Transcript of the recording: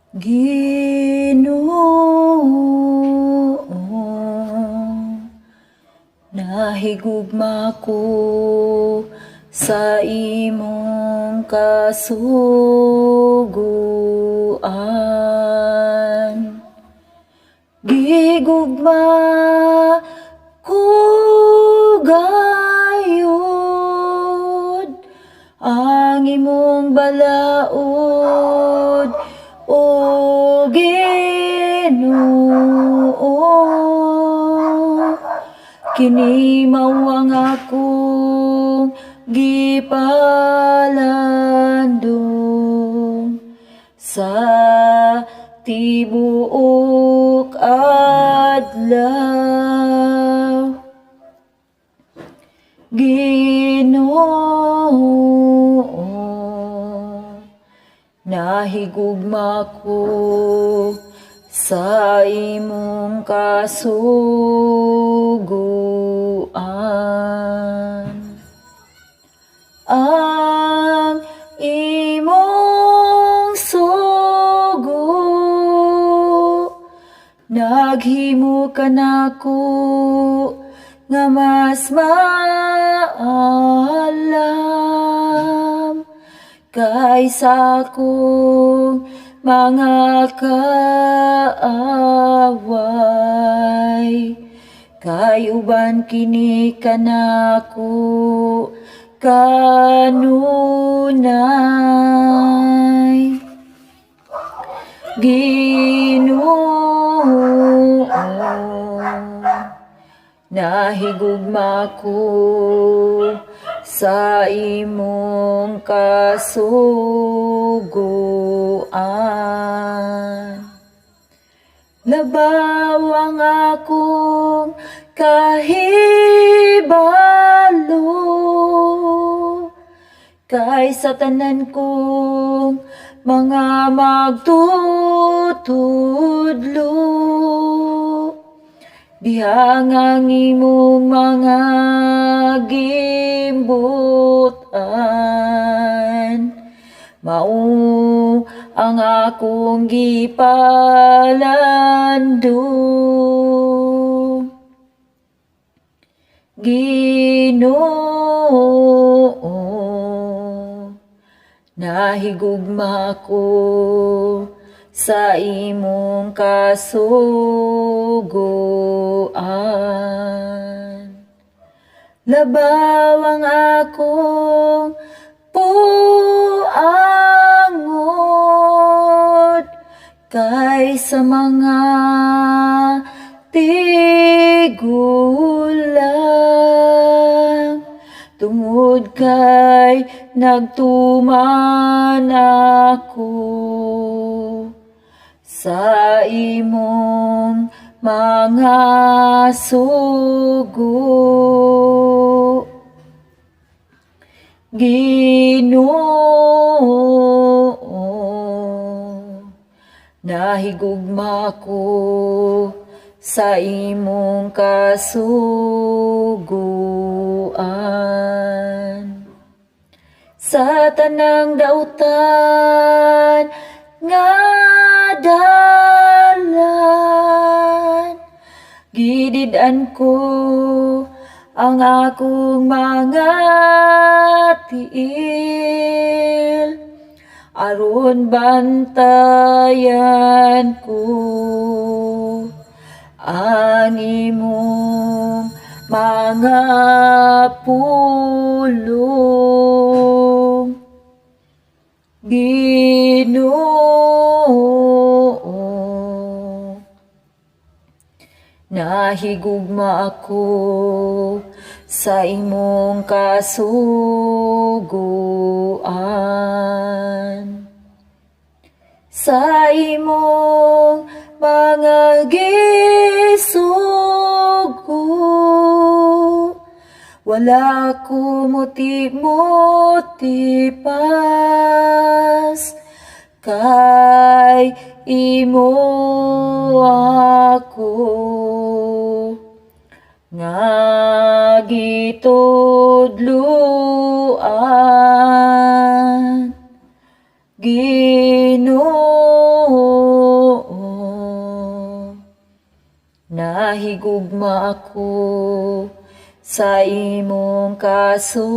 Ginoo, nahigugma ko sa imong kasuguan. Gigugma ko gayud ang imong balaod, o Ginoo. Kini mao ang akong gipalandong sa tibuok adlaw. Ginoo, nahigugma ko sa imong kasuguan. Ang imong sugo naghimo kanako nga mas maalam kaysa kong mga kaaway. Kay uban kini kanako kanunay. Ginoo, nahigugma ko sa imong kasuguan. Labaw ang akong kahibalo kaysa tanan kong mga magtutudlo. Dihang ang imong mga gimbutan, mao ang akong gipalandong. Ginoo, nahigugma ko sa imong kasuguan. Labaw ang akong puangot kaysa mga tigulang, tungod kay nagtuman ako sa imong mga sugo. Ginoo, nahigugma ko sa imong kasuguan. Sa tanang dautan nga dalan, gidid-an ko ang akong mga tiil, aron bantayan ko ang imong mga pulong. Ginoo, nahigugma ako sa imong kasuguan. Sa imong mga gisugo, wala ko muti-muti pas, kay imo ako nga gitudluan. Ginoo, nahigugma ako sa imong kasuguan.